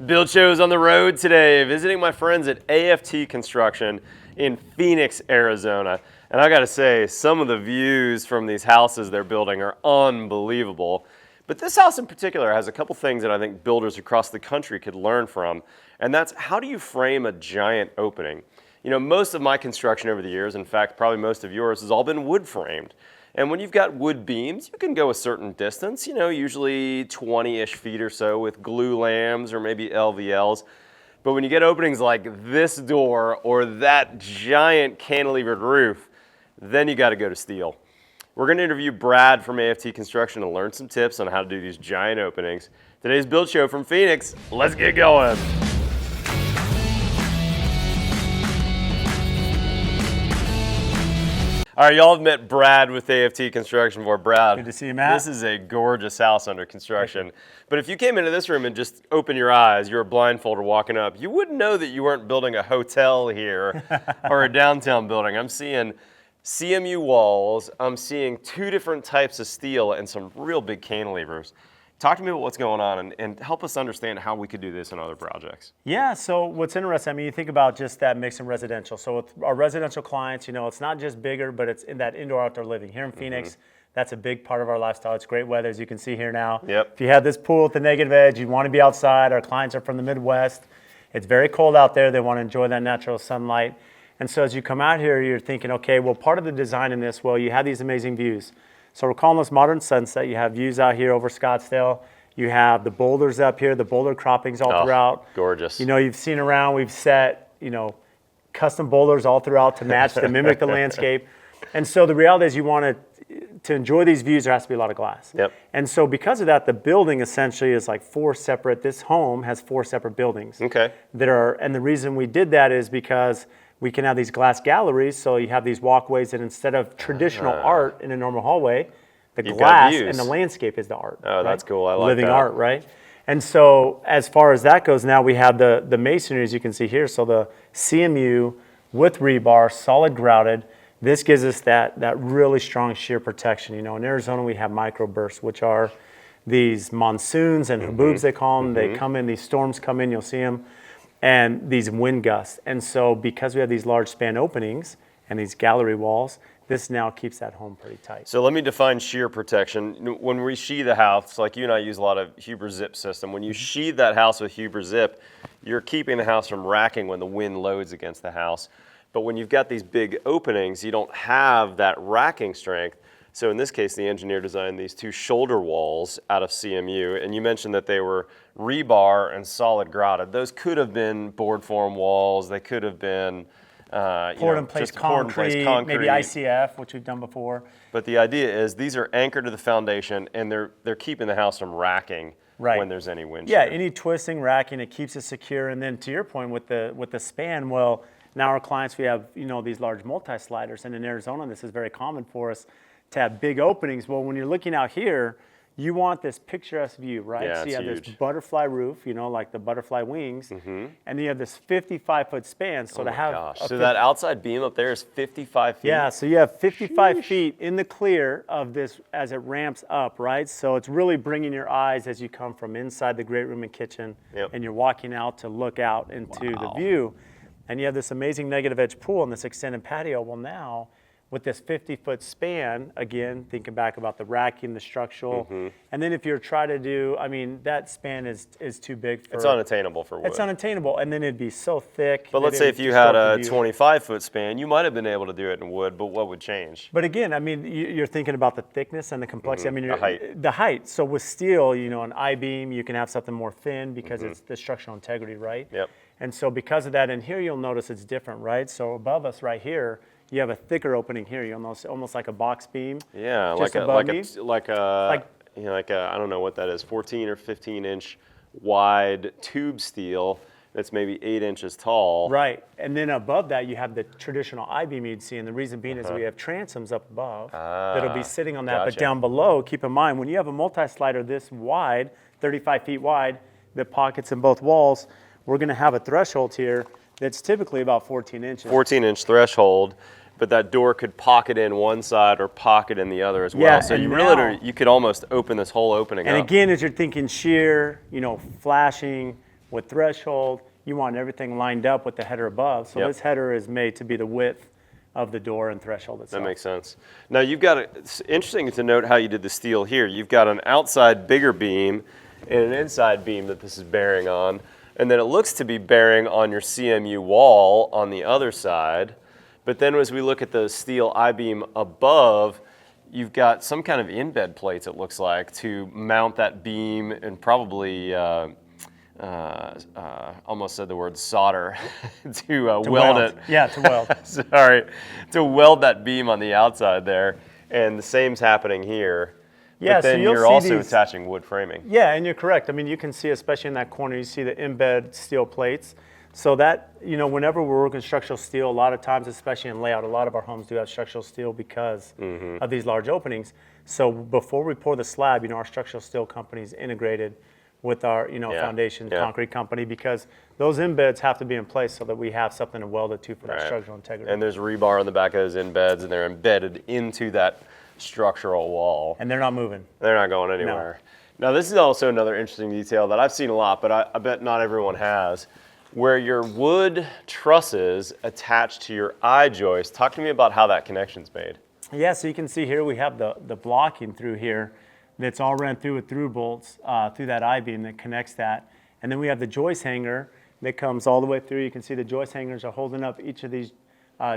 Build shows on the road today, visiting my friends at AFT Construction in Phoenix, Arizona. And I gotta say, some of the views from these houses they're building are unbelievable. But this house in particular has a couple things that I think builders across the country could learn from. And that's, how do you frame a giant opening? You know, most of my construction over the years, in fact, probably most of yours, has all been wood framed. And when you've got wood beams, you can go a certain distance, you know, usually 20-ish feet or so with glue lams or maybe LVLs. But when you get openings like this door or that giant cantilevered roof, then you got to go to steel. We're going to interview Brad from AFT Construction and learn some tips on how to do these giant openings. Today's Build Show from Phoenix. Let's get going. All right, y'all have met Brad with AFT Construction before. Brad, good to see you, Matt. This is a gorgeous house under construction. But if you came into this room and just open your eyes, you're a blindfolder walking up, you wouldn't know that you weren't building a hotel here or a downtown building. I'm seeing CMU walls, I'm seeing two different types of steel and some real big cantilevers. Talk to me about what's going on and help us understand how we could do this in other projects. Yeah, so what's interesting, I mean, you think about just that mix in residential. So with our residential clients, you know, it's not just bigger, but it's in that indoor-outdoor living. Here in Phoenix, that's a big part of our lifestyle. It's great weather, as you can see here now. Yep. If you have this pool at the negative edge, you want to be outside. Our clients are from the Midwest. It's very cold out there. They want to enjoy that natural sunlight. And so as you come out here, you're thinking, okay, well, part of the design in this, well, you have these amazing views. So we're calling this modern sunset. You have views out here over Scottsdale. You have the boulders up here, the boulder croppings all throughout. Gorgeous. You know, you've seen around, we've set, you know, custom boulders all throughout to match, to mimic the landscape. And so the reality is you want to enjoy these views, there has to be a lot of glass. Yep. And so because of that, the building essentially is like this home has four separate buildings. Okay. And the reason we did that is because we can have these glass galleries, so you have these walkways that instead of traditional art in a normal hallway, the glass and the landscape is the art. Oh, right? that's cool. I like Living that. art, right? And so as far as that goes, now we have the masonry, as you can see here. So the CMU with rebar, solid grouted. This gives us that really strong shear protection. You know, in Arizona we have microbursts, which are these monsoons and haboobs, they call them. They come in, these storms come in, you'll see them, and these wind gusts. And so because we have these large span openings and these gallery walls, this now keeps that home pretty tight. So let me define shear protection. When we sheathe a house, like you and I use a lot of Huber Zip system, when you sheathe that house with Huber Zip, you're keeping the house from racking when the wind loads against the house. But when you've got these big openings, you don't have that racking strength. So in this case, the engineer designed these two shoulder walls out of CMU, and you mentioned that they were rebar and solid grouted. Those could have been board form walls. They could have been poured in place concrete, maybe ICF, which we've done before. But the idea is these are anchored to the foundation, and they're keeping the house from racking when there's any wind shear. Yeah, any twisting, racking, it keeps it secure. And then to your point with the span, well, now our clients, we have, you know, these large multi-sliders, and in Arizona this is very common for us to have big openings. Well, when you're looking out here, you want this picturesque view, right? Yeah, so you have huge. this butterfly roof, you know, like the butterfly wings, and then you have this 55-foot span. So So that outside beam up there is 55 feet? Yeah, so you have 55 feet in the clear of this as it ramps up, right? So it's really bringing your eyes as you come from inside the great room and kitchen, and you're walking out to look out into the view. And you have this amazing negative edge pool and this extended patio. Well, now, with this 50-foot span, again, thinking back about the racking, the structural, and then if you're trying to do, I mean, that span is too big for... It's unattainable for wood. It's unattainable, and then it'd be so thick. But let's say if you had a 25-foot span, you might have been able to do it in wood, but what would change? But again, I mean, you're thinking about the thickness and the complexity. I mean, the height. The height. So with steel, you know, an I-beam, you can have something more thin because it's the structural integrity, right? Yep. And so because of that, and here you'll notice it's different, right? So above us right here, you have a thicker opening here. You almost like a box beam. Yeah, like a I don't know what that is, 14 or 15 inch wide tube steel that's maybe 8 inches tall. Right, and then above that you have the traditional I-beam you'd see, and the reason being is we have transoms up above that'll be sitting on that. Gotcha. But down below, keep in mind, when you have a multi-slider this wide, 35 feet wide, the pockets in both walls, we're going to have a threshold here that's typically about 14 inches. 14-inch threshold, but that door could pocket in one side or pocket in the other as well. Yeah, so you could almost open this whole opening and up. again, as you're thinking shear, you know, flashing, with threshold. You want everything lined up with the header above. So this header is made to be the width of the door and threshold itself. That makes sense. Now you've got, it's interesting to note how you did the steel here. You've got an outside bigger beam and an inside beam that this is bearing on. And then it looks to be bearing on your CMU wall on the other side. But then as we look at the steel I-beam above, you've got some kind of in-bed plates, it looks like, to mount that beam and probably, almost said the word solder, to weld it. Yeah, to weld. Sorry, to weld that beam on the outside there. And the same's happening here. Yeah, but then so you'll you're see also these, attaching wood framing. Yeah, and you're correct. I mean, you can see, especially in that corner, you see the embed steel plates. So that, you know, whenever we're working structural steel, a lot of times, especially in layout, a lot of our homes do have structural steel because of these large openings. So before we pour the slab, you know, our structural steel company is integrated with our, you know, foundation concrete company, because those embeds have to be in place so that we have something to weld it to for that structural integrity. And there's rebar on the back of those embeds, and they're embedded into that structural wall. And they're not moving. They're not going anywhere. No. Now, this is also another interesting detail that I've seen a lot, but I bet not everyone has, where your wood trusses attach to your I-joist. Talk to me about how that connection's made. Yeah, so you can see here we have the blocking through here that's all ran through with through bolts through that I-beam that connects that. And then we have the joist hanger that comes all the way through. You can see the joist hangers are holding up each of these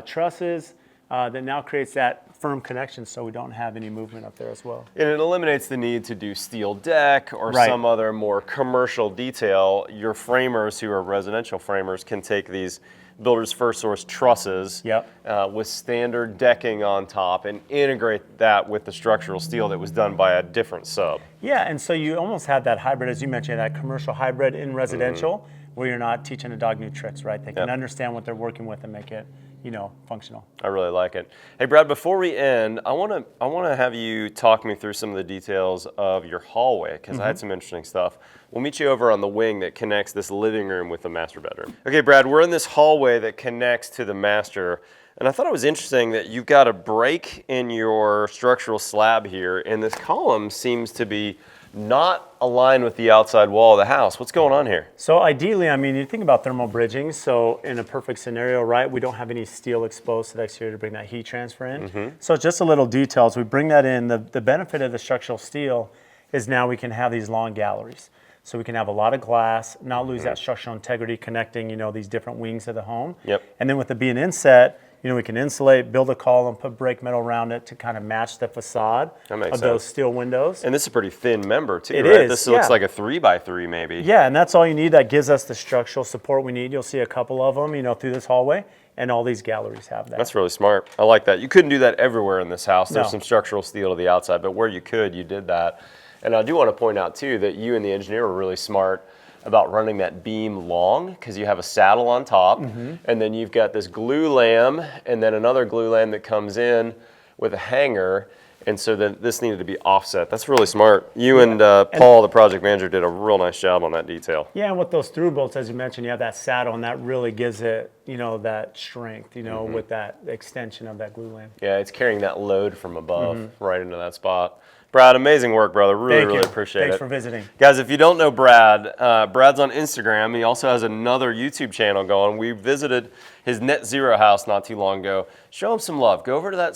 trusses that now creates that firm connection so we don't have any movement up there as well. And it eliminates the need to do steel deck or some other more commercial detail. Your framers who are residential framers can take these Builder's First Source trusses with standard decking on top and integrate that with the structural steel that was done by a different sub. Yeah, and so you almost have that hybrid, as you mentioned, that commercial hybrid in residential where you're not teaching a dog new tricks, right? They can understand what they're working with and make it, you know, functional. I really like it. Hey, Brad, before we end, I want to have you talk me through some of the details of your hallway, because I had some interesting stuff. We'll meet you over on the wing that connects this living room with the master bedroom. Okay, Brad, we're in this hallway that connects to the master, and I thought it was interesting that you've got a break in your structural slab here, and this column seems to be not aligned with the outside wall of the house. What's going on here? So ideally, I mean, you think about thermal bridging. So in a perfect scenario, right, we don't have any steel exposed to the exterior to bring that heat transfer in. So just a little details. We bring that in. The benefit of the structural steel is now we can have these long galleries. So we can have a lot of glass, not lose that structural integrity connecting, you know, these different wings of the home. And then with it being inset, you know, we can insulate, build a column, put brake metal around it to kind of match the facade of those steel windows. And this is a pretty thin member too, right? It is, this looks like a 3x3 maybe. Yeah, and that's all you need. That gives us the structural support we need. You'll see a couple of them, you know, through this hallway, and all these galleries have that. That's really smart. I like that. You couldn't do that everywhere in this house. There's some structural steel to the outside, but where you could, you did that. And I do want to point out too that you and the engineer were really smart about running that beam long, because you have a saddle on top, and then you've got this glue lamb, and then another glue lamb that comes in with a hanger, and so then this needed to be offset. That's really smart. You and Paul, the project manager, did a real nice job on that detail. Yeah, and with those through bolts, as you mentioned, you have that saddle, and that really gives it, you know, that strength, you know, with that extension of that glue lamb. Yeah, it's carrying that load from above right into that spot. Brad, amazing work, brother. Really appreciate it. Thanks for visiting. Guys, if you don't know Brad, Brad's on Instagram. He also has another YouTube channel going. We visited his net zero house not too long ago. Show him some love. Go over to that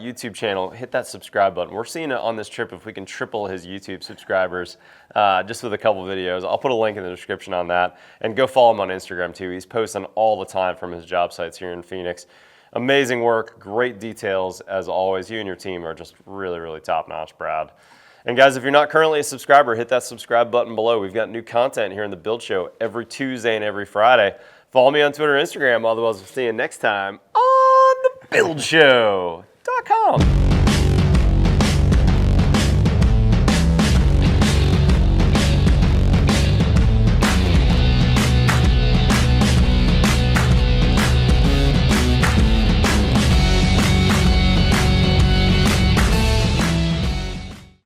YouTube channel, hit that subscribe button. We're seeing it on this trip if we can triple his YouTube subscribers just with a couple videos. I'll put a link in the description on that. And go follow him on Instagram too. He's posting all the time from his job sites here in Phoenix. Amazing work, great details as always. You and your team are just really, really top notch, Brad. And guys, if you're not currently a subscriber, hit that subscribe button below. We've got new content here in the Build Show every Tuesday and every Friday. Follow me on Twitter and Instagram. Otherwise, we'll see you next time on the BuildShow.com.